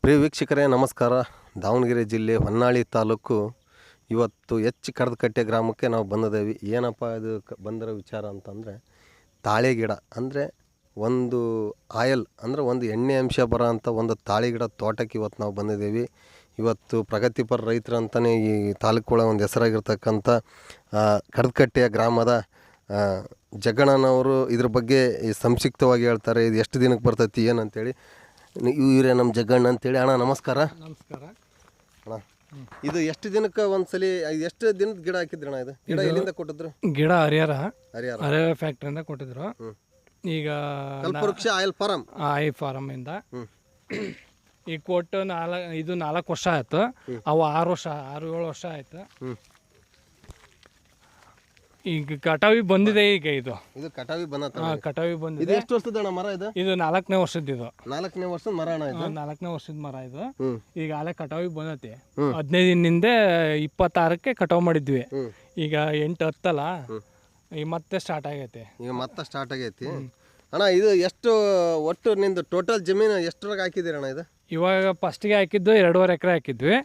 ಪ್ರಿಯ ವೀಕ್ಷಕರೇ ನಮಸ್ಕಾರ. ದಾವಣಗೆರೆ ಜಿಲ್ಲೆ ಹೊನ್ನಾಳಿ ತಾಲೂಕು ಇವತ್ತು ಕಡದಕಟ್ಟೆ ಗ್ರಾಮಕ್ಕೆ ನಾವು ಬಂದಿದ್ದೇವೆ. ಏನಪ್ಪ ಇದು ಬಂದಿರೋ ವಿಚಾರ ಅಂತಂದರೆ ತಾಳೆ ಗಿಡ ಅಂದರೆ ಒಂದು ಆಯಲ್ ಅಂದರೆ ಒಂದು ಎಣ್ಣೆ ಅಂಶ ಬರೋ ಅಂಥ ಒಂದು ತಾಳೆ ಗಿಡ ತೋಟಕ್ಕೆ ಇವತ್ತು ನಾವು ಬಂದಿದ್ದೇವೆ. ಇವತ್ತು ಪ್ರಗತಿಪರ ರೈತರು ಅಂತಲೇ ಈ ತಾಲೂಕೊಳಗೆ ಒಂದು ಹೆಸರಾಗಿರ್ತಕ್ಕಂಥ ಕಡದಕಟ್ಟೆಯ ಗ್ರಾಮದ ಜಗ್ಗಣ್ಣನವರು ಇದ್ರ ಬಗ್ಗೆ ಸಂಕ್ಷಿಪ್ತವಾಗಿ ಹೇಳ್ತಾರೆ. ಇದು ಎಷ್ಟು ದಿನಕ್ಕೆ ಬರ್ತೈತಿ ಏನಂತೇಳಿ. ಇವರೇ ನಮ್ಮ ಜಗ್ಗಣ್ಣ ಅಂತೇಳಿ. ಅಣ್ಣ ನಮಸ್ಕಾರ. ನಮಸ್ಕಾರ ಅಣ್ಣ, ಇದು ಎಷ್ಟು ದಿನಕ್ಕೆ ಒಂದ್ಸಲಿ ಎಷ್ಟು ದಿನದ ಗಿಡ ಹಾಕಿದ್ರಿ ಅಣ್ಣ? ಇದು ಗಿಡ ಎಲ್ಲಿಂದ ಕೊಟ್ಟಿದ್ರು? ಗಿಡ ಹರಿಹರ ಹರಿಹರ ಫ್ಯಾಕ್ಟ್ರಿಯಿಂದ ಕೊಟ್ಟಿದ್ರು. ಈಗ ಕಲ್ಪವೃಕ್ಷ ಆಯಿಲ್ ಫಾರಂ ಇಂದ ಈಗ ಕೊಟ್ಟು 4 ವರ್ಷ ಆಯ್ತು. ಅವು 6-7 ವರ್ಷ ಆಯ್ತು. ಈಗ ಕಟಾವಿ ಬಂದಿದೆ. ಈಗ ಇದು ಕಟಾವಿ ಕಟಾವಿ ಬಂದಿದೆ. ಎಷ್ಟು ವರ್ಷದ ಮರ ಇದು? ಇದು 4ನೇ ವರ್ಷದ. ಇದು 4ನೇ ವರ್ಷದ ಮರ ಅಣ್ಣ. ಇದು 4ನೇ ವರ್ಷದ ಮರ. ಇದು ಈಗ ಅಲ್ಲೇ ಕಟಾವಿ ಬಂದೈತಿ. 15 ದಿನದಿಂದ 26ಕ್ಕೆ ಕಟಾವ್ ಮಾಡಿದ್ವಿ. ಈಗ 8-10 ಅಲ್ಲ, ಈಗ ಮತ್ತೆ ಸ್ಟಾರ್ಟ್ ಆಗೈತಿ. ಅಣ್ಣ ಇದು ಎಷ್ಟು ಒಟ್ಟು ನಿಂದು ಟೋಟಲ್ ಜಮೀನು ಎಷ್ಟರಾಗ ಹಾಕಿದ್ದೀರಿ ಅಣ್ಣ? ಇದು ಇವಾಗ ಫಸ್ಟ್ಗೆ ಹಾಕಿದ್ದು 2.5 ಎಕರೆ ಹಾಕಿದ್ವಿ.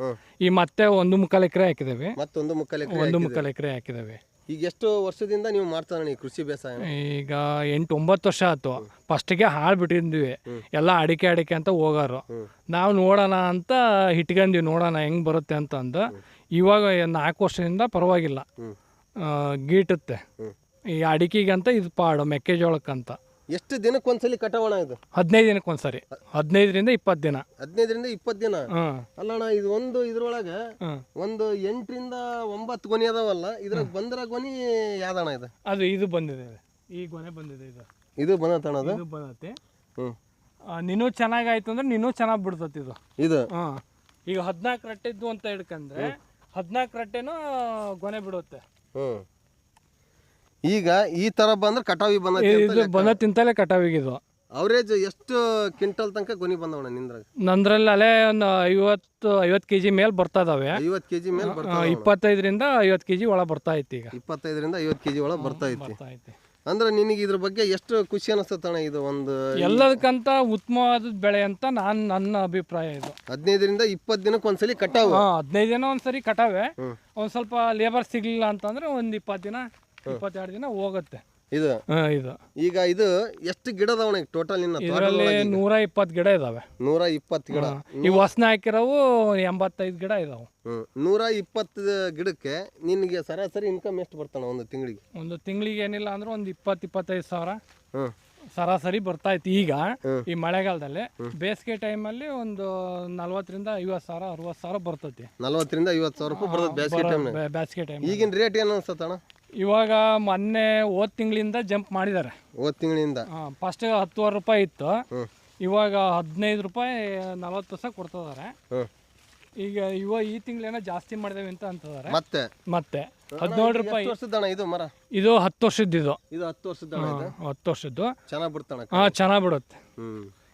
ಈ ಮತ್ತೆ 1.25 ಎಕರೆ ಹಾಕಿದ್ದೇವೆ. ಮತ್ತೊಂದು 1.25 ಎಕರೆ ಹಾಕಿದ್ದೇವೆ. ಈಗ ಎಷ್ಟು ವರ್ಷದಿಂದ ನೀವು ಮಾಡ್ತಾನೆ ಕೃಷಿ ಬೇಸಾಯ? ಈಗ 8-9 ವರ್ಷ ಆಯ್ತು. ಫಸ್ಟಿಗೆ ಹಾಳು ಬಿಟ್ಟಿದ್ವಿ. ಎಲ್ಲ ಅಡಿಕೆ ಅಂತ ಹೋಗಾರು. ನಾವು ನೋಡೋಣ ಅಂತ ಇಟ್ಕೊಂಡ್ವಿ, ನೋಡೋಣ ಹೆಂಗೆ ಬರುತ್ತೆ ಅಂತಂದು. ಇವಾಗ 4 ವರ್ಷದಿಂದ ಪರವಾಗಿಲ್ಲ, ಗೀಟುತ್ತೆ. ಈ ಅಡಿಕೆಗಂತ ಇದು ಪಾಡು, ಮೆಕ್ಕೆಜೋಳಕ್ಕಂತ. ಎಷ್ಟು ದಿನಕ್ಕೆ ಒಂದ್ಸಲಿ ಕಟಾವಣ? ಇದು 15 ದಿನಕ್ಕೆ ಒಂದ್ಸರಿ. 15ರಿಂದ 20 ದಿನ. 15ರಿಂದ 20 ದಿನ ಅಲ್ಲಣ್ಣ. ಇದು ಒಂದು ಇದ್ರೊಳಗೆ ಒಂದು 8ರಿಂದ 9 ಗೊನೆ ಅದಾವಲ್ಲ, ಇದ್ರಾಗ ಬಂದ್ರ ಗೊನೆ ಯಾವ್ದಣ್ಣ? ಇದು ಇದು ಬಂದಿದೆ. ಈ ಗೊನೆ ಬಂದಿದೆ. ಇದು ಬಂದತಣ? ಇದು ಬಂದತಿ. ನೀನು ಚೆನ್ನಾಗಾಯ್ತು ಅಂದ್ರೆ ನೀನು ಚೆನ್ನಾಗಿ ಬಿಡ್ತತಿ ಇದು. ಈಗ 14 ರಟ್ಟೆದ್ದು ಅಂತ ಹಿಡ್ಕಂದ್ರೆ 14 ರಟ್ಟೆನೂ ಗೊನೆ ಬಿಡುತ್ತೆ. ಈಗ ಈ ತರ ಬಂದ್ರೆ ಕಟಾವಿ ಬಂದತಿಂತಲೇ ಕಟಾವಿಗೆ. ಇದು ಅವರೇಜ್ ಎಷ್ಟು ಕ್ವಿಂಟಲ್ ತನಕ ಗೊನಿ ಬಂದವಣ್ಣ ನಿಂದ್ರಾಗ? ನಂದ್ರಲ್ಲಿ ಅಲ್ಲೇ ಒಂದು 50 kg ಮೇಲೆ ಬರ್ತಾ ಇದಾವೆ. 50 kg ಮೇಲೆ 25ರಿಂದ 50 kg ಒಳಗೆ ಬರ್ತಾ ಐತಿ. ಈಗ 25ರಿಂದ 50 kg ಒಳಗೆ ಬರ್ತಾ ಐತಿ. ಅಂದ್ರೆ ನಿನಗೆ ಇದ್ರ ಬಗ್ಗೆ ಎಷ್ಟು ಖುಷಿ ಅನಿಸ್ತಣ್ಣ? ಇದು ಒಂದು ಎಲ್ಲದಕ್ಕಂತ ಉತ್ತಮವಾದ ಬೆಳೆ ಅಂತ ನನ್ನ ಅಭಿಪ್ರಾಯ. ಇದು 15ರಿಂದ 20 ದಿನಕ್ಕೆ ಒಂದ್ಸಲಿ ಕಟಾವು. 15 ದಿನ ಒಂದ್ಸರಿ ಕಟಾವೆ. ಒಂದ್ ಸ್ವಲ್ಪ ಲೇಬರ್ ಸಿಗ್ಲಿಲ್ಲ ಅಂತಂದ್ರೆ ಒಂದ್ 20 ದಿನ 22 ದಿನ ಹೋಗುತ್ತೆ. ಇದು ಈಗ ಇದು ಎಷ್ಟು ಗಿಡ ಅದಾವಣ ಟೋಟಲ್? ಇದರಲ್ಲಿ 120 ಗಿಡ ಇದಾವೆ. 120 ಗಿಡ. ಈ ಹೊಸನ ಹಾಕಿರೋವು 85 ಗಿಡ ಇದಾವೆ. 120 ಗಿಡಕ್ಕೆ ನಿನ್ಗೆ ಸರಾಸರಿ ಇನ್ಕಮ್ ಎಷ್ಟು ಬರ್ತಾನ ಒಂದು ತಿಂಗಳಿಗೆ? ಒಂದು ತಿಂಗಳಿಗೆ ಏನಿಲ್ಲ ಅಂದ್ರೆ ಒಂದು 20-25 ಸಾವಿರ ಸರಾಸರಿ ಬರ್ತಾ ಇತ್ತು. ಈಗ ಈ ಮಳೆಗಾಲದಲ್ಲಿ, ಬೇಸಿಗೆ ಟೈಮಲ್ಲಿ ಒಂದು 40ರಿಂದ 50 ಸಾವಿರ 60 ಸಾವಿರ ಬರ್ತೈತಿ. 40ರಿಂದ 50 ಸಾವಿರ ರೂಪಾಯಿ ಬರ್ತದೆ ಬೇಸಿಗೆ ಟೈಮ್. ಈಗಿನ ರೇಟ್ ಏನು ಅನ್ಸತ್ತಣ್ಣ? ಇವಾಗ ಮೊನ್ನೆ ಹೋದ ತಿಂಗಳಿಂದ ಜಂಪ್ ಮಾಡಿದ್ದಾರೆ. ಹೋದ ತಿಂಗಳಿಂದ ಫಸ್ಟ್ 10,000 ರೂಪಾಯಿ ಇತ್ತು. ಇವಾಗ 15 ರೂಪಾಯಿ 40 ವರ್ಷ ಕೊಡ್ತಿದ್ದಾರೆ. ಈಗ ಈ ತಿಂಗಳೇನೋ ಜಾಸ್ತಿ ಮಾಡಿದೇವೆ ಅಂತ ಅಂತಿದ್ದಾರೆ. ಮತ್ತೆ 17 ರೂಪಾಯಿ. ಇದು ಮರ ಇದು 10 ವರ್ಷದ್ದು. ಇದು 10 ವರ್ಷದ 10 ವರ್ಷದ್ದು ಚೆನ್ನಾಗಿ ಬಿಡ್ತಾನೆ. ಚೆನ್ನಾಗಿ ಬಿಡುತ್ತೆ.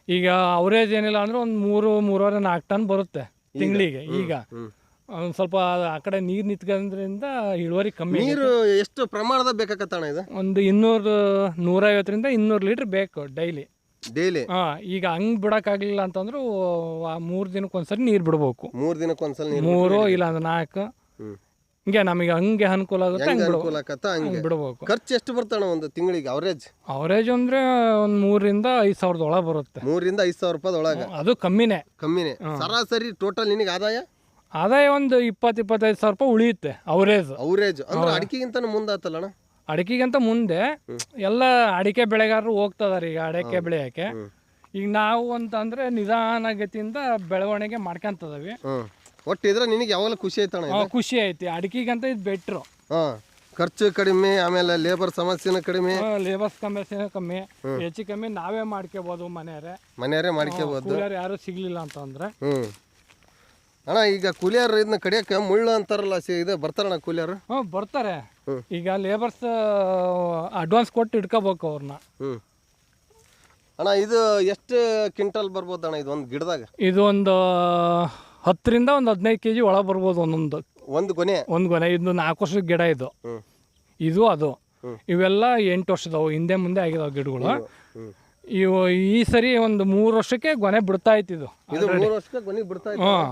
ಈಗ ಅವರೇಜ್ ಏನಿಲ್ಲ ಅಂದ್ರೆ ಒಂದು 3-3.5-4 ಟನ್ ಬರುತ್ತೆ ತಿಂಗಳಿಗೆ. ಈಗ ಒಂದು ಸ್ವಲ್ಪ ಆ ಕಡೆ ನೀರು ನಿಂತ್ಕೊಂಡ್ರಿಂದ ಇಳುವರಿ ಕಮ್ಮಿ. ನೀರು ಎಷ್ಟು ಪ್ರಮಾಣದ ಬೇಕಾಗತ್ತಣ್ಣ? ಇದು ಒಂದು 150ರಿಂದ 200 ಲೀಟರ್ ಬೇಕು ಡೈಲಿ. ಈಗ ಹಂಗ್ ಬಿಡಕ್ಕಾಗ್ಲಿಲ್ಲ ಅಂತಂದ್ರೆ 3 ದಿನಕ್ಕೆ ಒಂದ್ಸರಿ ನೀರು ಬಿಡ್ಬೇಕು. 3 ದಿನಕ್ಕೆ ಒಂದ್ಸಲ 3 ಇಲ್ಲ ಅಂದ್ರೆ 4 ಹಿಂಗೆ ನಮಗೆ ಹಂಗೆ ಅನುಕೂಲ ಆಗುತ್ತೆ ಹಂಗೆ ಬಿಡ್ಬೇಕು. ಖರ್ಚು ಎಷ್ಟು ಬರ್ತಾನ ಒಂದು ತಿಂಗಳಿಗೆ ಅವರೇಜ್ ಅಂದ್ರೆ ಒಂದು 3ರಿಂದ 5 ಸಾವಿರದ ಒಳಗೆ ಬರುತ್ತೆ. 3ರಿಂದ 5 ಸಾವಿರ ರೂಪಾಯಿ ಒಳಗೆ. ಅದು ಕಮ್ಮಿನೇ. ಸರಾಸರಿ ಟೋಟಲ್ ನಿನಗೆ ಆದಾಯ ಒಂದು 20-25 ಸಾವಿರ ರೂಪಾಯಿ ಉಳಿಯುತ್ತೆ. ಅವರೇಜ್ ಅಂದ್ರೆ ಅಡಿಕೆಗಿಂತ ಮುಂದಾತಲ್ಲಣ್ಣ? ಅಡಿಕೆಗಿಂತ ಮುಂದೆ ಎಲ್ಲ ಅಡಿಕೆ ಬೆಳೆಗಾರರು ಹೋಗ್ತದಾರೆ ಈಗ ಅಡಿಕೆ ಬೆಳೆಯಕ್ಕೆ. ಈಗ ನಾವು ಅಂತಂದ್ರೆ ನಿಧಾನಗತಿಯಿಂದ ಬೆಳವಣಿಗೆ ಮಾಡ್ಕೊಂತದವಿ. ಒಟ್ಟಿದ್ರೆ ನಿನಗೆ ಯಾವಾಗ ಖುಷಿ ಆಯ್ತಣ್ಣ? ಖುಷಿ ಐತಿ. ಅಡಿಕೆಗಂತ ಇದು ಬೆಟ್ರು. ಖರ್ಚು ಕಡಿಮೆ, ಆಮೇಲೆ ಲೇಬರ್ ಸಮಸ್ಯೆನೂ ಕಡಿಮೆ. ಲೇಬರ್ ಸಮಸ್ಯೆನೂ ಕಮ್ಮಿ. ಹೆಚ್ಚು ಕಮ್ಮಿ ನಾವೇ ಮಾಡ್ಕೋಬಹುದು. ಮನೆಯವರೇ ಮಾಡ್ಕೋಬಹುದು. ಯಾರು ಸಿಗ್ಲಿಲ್ಲ ಅಂತಂದ್ರೆ. ಅಣ್ಣ ಈಗ ಕೂಲಿಯರ್ ಇದನ್ನ ಕಡಿಯಕ್ಕೆ ಮುಳ್ಳು ಅಂತಾರಲ್ಲ, ಇದು ಬರ್ತಾರಣ್ಣ ಕೂಲಿಯರ್? ಬರ್ತಾರೆ. ಈಗ ಲೇಬರ್ಸ್ ಅಡ್ವಾನ್ಸ್ ಕೊಟ್ಟು ಇಟ್ಕೋಬೇಕು ಅವ್ರನ್ನ. ಅಣ್ಣ ಇದು ಎಷ್ಟು ಕ್ವಿಂಟಲ್ ಬರ್ಬೋದು ಅಣ್ಣ ಇದು ಒಂದು ಗಿಡದಾಗ? ಇದು ಒಂದು 10ರಿಂದ 15 kg ಒಳಗೆ ಬರ್ಬೋದು ಒಂದು ಗೊನೆ. ಇದು 4 ವರ್ಷದ ಗಿಡ. ಇದು ಅದು ಇವೆಲ್ಲ 8 ವರ್ಷದವು. ಹಿಂದೆ ಮುಂದೆ ಆಗಿದಾವೆ ಗಿಡಗಳು. ಈ ಸರಿ ಒಂದು 3 ವರ್ಷಕ್ಕೆ ಗೊನೆ ಬಿಡ್ತಾ ಇತ್ತು ಇದು. ಇದು 3 ವರ್ಷಕ್ಕೆ ಕೊನೆಗೆ ಬಿಡ್ತಾ ಇತ್ತು. ಹಾಂ,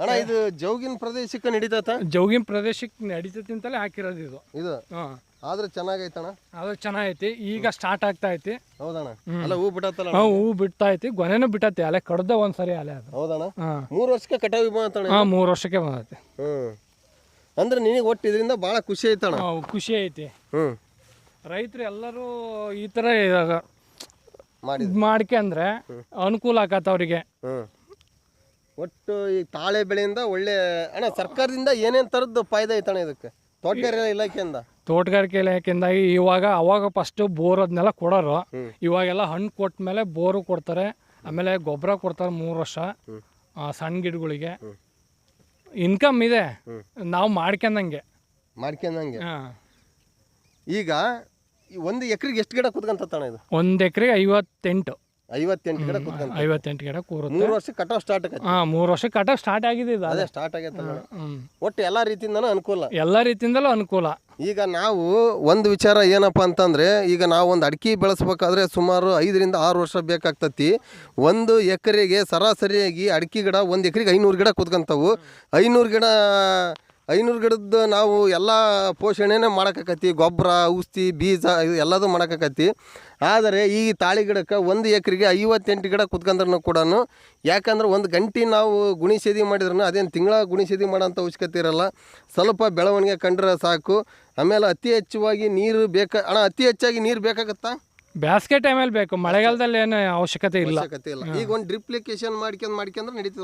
ಅಣ್ಣ ಇದು ಜೌಗಿನ ಪ್ರದೇಶಕ್ಕೆ ನಡೀತೈತ? ಜೌಗಿನ ಪ್ರದೇಶಕ್ಕೆ ನಡೀತೈತಿ ಅಂತಲೇ ಹಾಕಿರೋದು ಇದು. ಇದು ಹಾಂ, ಆದ್ರೆ ಚೆನ್ನಾಗೈತಣ್ಣ. ಅದು ಚೆನ್ನಾಗೈತಿ. ಈಗ ಸ್ಟಾರ್ಟ್ ಆಗ್ತಾ ಐತಿ. ಹೌದಣ್ಣ. ಅಲ್ಲ ಹೂ ಬಿಟ್ಟತ್ತಲ್ಲ? ಹಾಂ, ಹೂ ಬಿಡ್ತಾ ಐತಿ. ಗೊನೆನೂ ಬಿಟ್ಟೈತಿ. ಅಲೆ ಕಡ್ದ ಒಂದ್ಸರಿ ಅಲೆ ಅದು. ಹೌದಣ್ಣ. ಹಾಂ 3 ವರ್ಷಕ್ಕೆ ಕಟಾವಿ ಬಂತಣ್ಣ? ಹಾಂ, 3 ವರ್ಷಕ್ಕೆ ಬಂದೈತಿ. ಅಂದ್ರೆ ನಿನಗೆ ಒಟ್ಟು ಇದರಿಂದ ಭಾಳ ಖುಷಿ ಐತಣ್ಣ? ಖುಷಿ ಐತಿ. ರೈತರು ಎಲ್ಲರೂ ಈ ಥರ ಮಾಡ್ಕೊಂಡ್ರೆ ಅನುಕೂಲ ಆಕತ್ತ ಅವರಿಗೆ. ಒಟ್ಟು ಈ ತಾಳೆ ಬೆಳೆಯಿಂದ ಒಳ್ಳೆ ಅಣ್ಣ ಸರ್ಕಾರದಿಂದ ಏನೇನು ಥರದ್ದು ಫಾಯ್ದೆ ಐತಣ್ಣ ಇದಕ್ಕೆ ತೋಟಗಾರಿಕೆ ಇಲಾಖೆಯಿಂದ? ತೋಟಗಾರಿಕೆ ಇಲಾಖೆಯಿಂದಾಗಿ ಅವಾಗ ಫಸ್ಟ್ ಬೋರ್ ಅದನ್ನೆಲ್ಲ ಕೊಡೋರು. ಇವಾಗೆಲ್ಲ ಹಣ್ಣು ಕೊಟ್ಟ ಮೇಲೆ ಬೋರು ಕೊಡ್ತಾರೆ. ಆಮೇಲೆ ಗೊಬ್ಬರ ಕೊಡ್ತಾರೆ 3 ವರ್ಷ ಸಣ್ಣ ಗಿಡಗಳಿಗೆ. ಇನ್ಕಮ್ ಇದೆ ನಾವು ಮಾಡ್ಕೊಂಡಂಗೆ. ಹಾಂ, ಈಗ 1 ಎಕರೆಗೆ ಎಷ್ಟು ಗಿಡ ಕುತ್ಕೊಂತಣ್ಣ ಇದು? 1 ಎಕರೆಗೆ 58 ಗಿಡ ಕುತ್ಕೊಂತ? 58 ಗಿಡ ಕೂರುತ್ತೆ. 3 ವರ್ಷಕ್ಕೆ ಕಟಾವ್ ಸ್ಟಾರ್ಟ್ ಆಗತ್ತೆ? ಹಾಂ, 3 ವರ್ಷಕ್ಕೆ ಕಟಾವ್ ಸ್ಟಾರ್ಟ್ ಆಗಿದೆ ಇದು. ಅದೇ ಸ್ಟಾರ್ಟ್ ಆಗೈತೆ. ಒಟ್ಟು ಎಲ್ಲ ರೀತಿಯಿಂದನೂ ಅನುಕೂಲ? ಎಲ್ಲ ರೀತಿಯಿಂದಲೂ ಅನುಕೂಲ. ಈಗ ನಾವು ಒಂದು ವಿಚಾರ ಏನಪ್ಪ ಅಂತಂದರೆ, ಈಗ ನಾವು ಒಂದು ಅಡಿಕೆ ಬೆಳೆಸ್ಬೇಕಾದ್ರೆ ಸುಮಾರು 5 ರಿಂದ 6 ವರ್ಷ ಬೇಕಾಗ್ತತಿ. 1 ಎಕರೆಗೆ ಸರಾಸರಿಯಾಗಿ ಅಡಿಕೆ ಗಿಡ 1 ಎಕರೆಗೆ 500 ಗಿಡ ಕುತ್ಕೊಂತವು. 500 ಗಿಡದ್ದು ನಾವು ಎಲ್ಲ ಪೋಷಣೆನೇ ಮಾಡೋಕ್ಕಾಕತಿ. ಗೊಬ್ಬರ, ಔಷಧಿ, ಬೀಜ ಇದು ಎಲ್ಲದೂ ಮಾಡೋಕ್ಕಾಕತಿ. ಆದರೆ ಈ ತಾಳಿ ಗಿಡಕ್ಕೆ 1 ಎಕರೆಗೆ 58 ಗಿಡ ಕುತ್ಕೊಂಡ್ರೂ ಕೂಡ, ಯಾಕಂದ್ರೆ 1 ಗಂಟೆ ನಾವು ಗುಣಿಸೇದಿ ಮಾಡಿದ್ರೂ ಅದೇನು ತಿಂಗಳ ಗುಣಿಸೇದಿ ಮಾಡೋಂಥ ಅವಶ್ಯಕತೆ ಇರೋಲ್ಲ. ಸ್ವಲ್ಪ ಬೆಳವಣಿಗೆ ಕಂಡ್ರೆ ಸಾಕು. ಆಮೇಲೆ ಅತಿ ಹೆಚ್ಚಾಗಿ ನೀರು ಅಣ್ಣ ಅತಿ ಹೆಚ್ಚಾಗಿ ನೀರು ಬೇಕಾಗತ್ತಾ? ಬೇಸಿಗೆ ಟೈಮಲ್ಲಿ ಬೇಕು, ಮಳೆಗಾಲದಲ್ಲಿ ಏನು ಅವಶ್ಯಕತೆ ಇಲ್ಲ. ಈಗ ಒಂದು ಡ್ರಿಪ್ಲಿಕೇಶನ್ ಮಾಡ್ಕೊಂಡ್ರೆ ನಡೀತದೆ.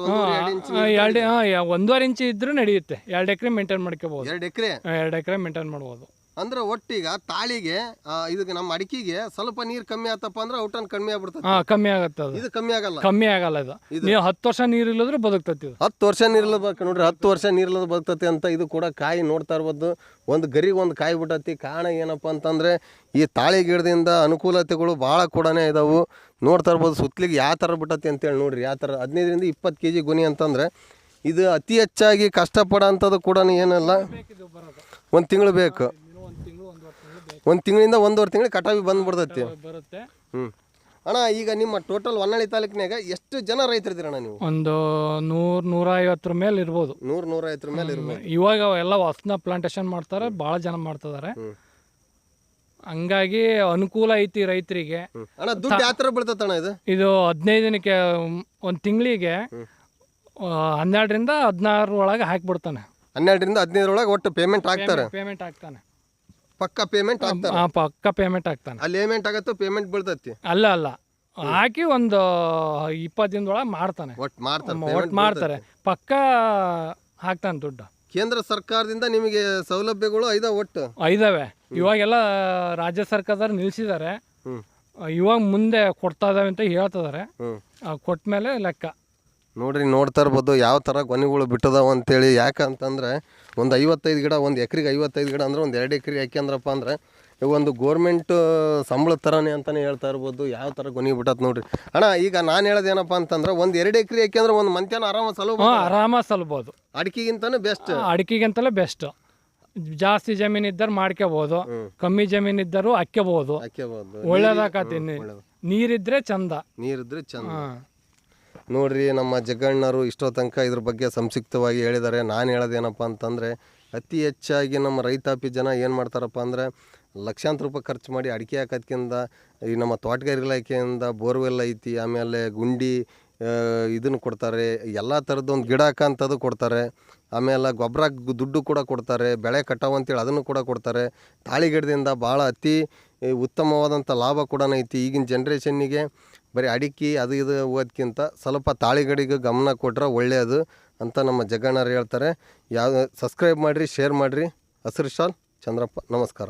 1.5 ಇಂಚ್ ಇದ್ರೂ ನಡೆಯುತ್ತೆ. 2 ಎಕರೆ ಮೇಂಟೈನ್ ಮಾಡ್ಕೋಬಹುದು. 2 ಎಕರೆ ಮೇಂಟೈನ್ ಮಾಡ್ಬೋದು. ಅಂದ್ರೆ ಒಟ್ಟೀಗ ತಾಳಿಗೆ ಇದಕ್ಕೆ ನಮ್ಮ ಅಡಿಕೆಗೆ ಸ್ವಲ್ಪ ನೀರು ಕಮ್ಮಿ ಆತಪ್ಪ ಅಂದ್ರೆ ಔಟನ್ ಕಮ್ಮಿ ಆಗ್ಬಿಡ್ತದೆ. ಕಮ್ಮಿ ಆಗುತ್ತೆ. ಇದು ಕಮ್ಮಿ ಆಗಲ್ಲ? ಕಮ್ಮಿ ಆಗಲ್ಲ. ಇದು ನೀವು 10 ವರ್ಷ ನೀರಿಲ್ಲದ್ರೆ ಬದುಕ್ತತಿ. 10 ವರ್ಷ ನೀರಿಲ್ಲಬೇಕು ನೋಡ್ರಿ. 10 ವರ್ಷ ನೀರಿಲ್ಲದ ಬದುಕ್ತತಿ ಅಂತ. ಇದು ಕೂಡ ಕಾಯಿ ನೋಡ್ತಾ ಇರ್ಬೋದು. ಒಂದು ಗರಿಗೆ ಒಂದು ಕಾಯಿ ಬಿಟ್ಟತಿ. ಕಾರಣ ಏನಪ್ಪ ಅಂತಂದರೆ ಈ ತಾಳಿ ಗಿಡದಿಂದ ಅನುಕೂಲತೆಗಳು ಭಾಳ ಕೂಡ ಇದಾವೆ. ನೋಡ್ತಾ ಇರ್ಬೋದು ಸುತ್ತಲಿಗೆ ಯಾವ ಥರ ಬಿಟ್ಟತಿ ಅಂತೇಳಿ ನೋಡ್ರಿ. ಯಾವ ಥರ 15 ರಿಂದ 20 kg ಗುಣಿ ಅಂತಂದರೆ ಇದು ಅತಿ ಹೆಚ್ಚಾಗಿ ಕಷ್ಟಪಡೋಂಥದ್ದು ಕೂಡ ಏನಲ್ಲ. 1 ತಿಂಗಳು ಬೇಕು. 1 ತಿಂಗಳಿಂದ 1.5 ತಿಂಗಳಿಗೆ ಕಟಾವಿ ಬಂದ್ಬಿಡ್ತೈತಿ. ಅಣ್ಣ ಈಗ ನಿಮ್ಮ ಟೋಟಲ್ ಹೊನ್ನಾಳಿ ತಾಲೂಕಿನಾಗ ಎಷ್ಟು ಜನ ರೈತರಿದ್ದೀರಣ್ಣ ನೀವು? ಒಂದು 100-150 ಮೇಲೆ ಇರ್ಬೋದು. 100-150 ಮೇಲೆ ಇರ್ಬೋದು. ಇವಾಗ ಎಲ್ಲ ಹೊಸನ ಪ್ಲಾಂಟೇಶನ್ ಮಾಡ್ತಾರೆ, ಭಾಳ ಜನ ಮಾಡ್ತಿದ್ದಾರೆ. ಹಂಗಾಗಿ ಅನುಕೂಲ ಐತಿ ರೈತರಿಗೆ. ಅಣ್ಣ ದುಡ್ಡು ಯಾವ ಥರ ಬೀಳ್ತೈತಣ್ಣ ಇದು 15 ದಿನಕ್ಕೆ 1 ತಿಂಗಳಿಗೆ 12 ರಿಂದ 16 ಒಳಗೆ ಹಾಕಿಬಿಡ್ತಾನೆ. 12 ರಿಂದ 15 ಒಳಗೆ ಒಟ್ಟು ಪೇಮೆಂಟ್ ಆಗ್ತಾರೆ. ಪಕ್ಕ ಪೇಮೆಂಟ್ ಆಗ್ತಾರೆ. ಪಕ್ಕ ಪೇಮೆಂಟ್ ಆಗ್ತಾನೆ. ಅಲ್ಲಿ ಪೇಮೆಂಟ್ ಆಗತ್ತೋ ಪೇಮೆಂಟ್ ಬೀಳ್ತೈತಿ? ಅಲ್ಲ ಹಾಕಿ ಒಂದು 20 ದಿನದೊಳಗೆ ಮಾಡ್ತಾನೆ. ಒಟ್ಟು ಮಾಡ್ತಾರೆ. ಪಕ್ಕ ಹಾಕ್ತಾನೆ ದುಡ್ಡು. ಕೇಂದ್ರ ಸರ್ಕಾರದಿಂದ ನಿಮಗೆ ಸೌಲಭ್ಯಗಳು ಒಟ್ಟು ಇದಾವೆ. ಇವಾಗೆಲ್ಲ ರಾಜ್ಯ ಸರ್ಕಾರದವ್ರು ನಿಲ್ಸಿದ್ದಾರೆ. ಇವಾಗ ಮುಂದೆ ಕೊಡ್ತಾ ಇದಾವೆ ಅಂತ ಹೇಳ್ತಿದ್ದಾರೆ. ಕೊಟ್ಟ ಮೇಲೆ ಲೆಕ್ಕ ನೋಡ್ರಿ. ನೋಡ್ತಾ ಇರ್ಬೋದು ಯಾವ ಥರ ಗೊನೆಗಳು ಬಿಟ್ಟದಾವ ಅಂತೇಳಿ. ಯಾಕಂತಂದರೆ ಒಂದು 55 ಗಿಡ 1 ಎಕರೆಗೆ 55 ಗಿಡ ಅಂದ್ರೆ ಒಂದು 2 ಎಕರೆ ಯಾಕೆಂದ್ರಪ್ಪ ಅಂದ್ರೆ ಒಂದು ಗೋರ್ಮೆಂಟ್ ಸಂಬಳ ಥರನೇ ಅಂತಲೇ ಹೇಳ್ತಾ ಇರ್ಬೋದು. ಯಾವ ಥರ ಗೊನೆ ಬಿಟ್ಟತ್ ನೋಡ್ರಿ. ಅಣ್ಣ ಈಗ ನಾನು ಹೇಳೋದೇನಪ್ಪ ಅಂತಂದ್ರೆ 1-2 ಎಕರೆ ಯಾಕೆಂದ್ರೆ ಒಂದು ಮಂತ್ಯಾನ ಆರಾಮಾಗಿ ಸಲ್ಬೋದು. ಅಡಿಕೆಗಿಂತಲೂ ಬೆಸ್ಟ್. ಅಡಿಕೆಗಿಂತಲೇ ಬೆಸ್ಟ್. ಜಾಸ್ತಿ ಜಮೀನು ಇದ್ದರೆ ಮಾಡ್ಕೋಬಹುದು, ಕಮ್ಮಿ ಜಮೀನು ಇದ್ದರೂ ಹಾಕ್ಕೋಬಹುದು. ಒಳ್ಳೇದಾಕತಿ. ನೀರಿದ್ರೆ ಚಂದ. ನೋಡ್ರಿ ನಮ್ಮ ಜಗ್ಗಣ್ಣರು ಇಷ್ಟೋ ತನಕ ಇದ್ರ ಬಗ್ಗೆ ಸಂಕ್ಷಿಪ್ತವಾಗಿ ಹೇಳಿದ್ದಾರೆ. ನಾನು ಹೇಳೋದೇನಪ್ಪ ಅಂತಂದರೆ ಅತಿ ಹೆಚ್ಚಾಗಿ ನಮ್ಮ ರೈತಾಪಿ ಜನ ಏನು ಮಾಡ್ತಾರಪ್ಪ ಅಂದರೆ ಲಕ್ಷಾಂತರ ರೂಪಾಯಿ ಖರ್ಚು ಮಾಡಿ ಅಡಿಕೆ ಹಾಕೋದ್ಕಿಂತ ಈ ನಮ್ಮ ತೋಟಗಾರಿಕೆ ಇಲಾಖೆಯಿಂದ ಬೋರ್ವೆಲ್ ಐತಿ, ಆಮೇಲೆ ಗುಂಡಿ ಇದನ್ನು ಕೊಡ್ತಾರೆ, ಎಲ್ಲ ಥರದ್ದೊಂದು ಗಿಡ ಹಾಕೋಂಥದ್ದು ಕೊಡ್ತಾರೆ. ಆಮೇಲೆ ಗೊಬ್ಬರ ದುಡ್ಡು ಕೂಡ ಕೊಡ್ತಾರೆ. ಬೆಳೆ ಕಟಾವು ಅಂತೇಳಿ ಅದನ್ನು ಕೂಡ ಕೊಡ್ತಾರೆ. ತಾಳಿ ಗಿಡದಿಂದ ಭಾಳ ಅತಿ ಉತ್ತಮವಾದಂಥ ಲಾಭ ಕೂಡ ಐತಿ. ಈಗಿನ ಜನ್ರೇಷನ್ನಿಗೆ ಬರೀ ಅಡಿಕೆ ಅದು ಇದು ಹೋಗೋದಕ್ಕಿಂತ ಸ್ವಲ್ಪ ತಾಳಿಗಡಿಗೆ ಗಮನ ಕೊಟ್ಟರೆ ಒಳ್ಳೆಯದು ಅಂತ ನಮ್ಮ ಜಗ್ಗಣ್ಣರು ಹೇಳ್ತಾರೆ. ಸಬ್ಸ್ಕ್ರೈಬ್ ಮಾಡಿರಿ, ಶೇರ್ ಮಾಡಿರಿ. ಹಸಿರು ಶಾಲ್ ಚಂದ್ರಪ್ಪ. ನಮಸ್ಕಾರ.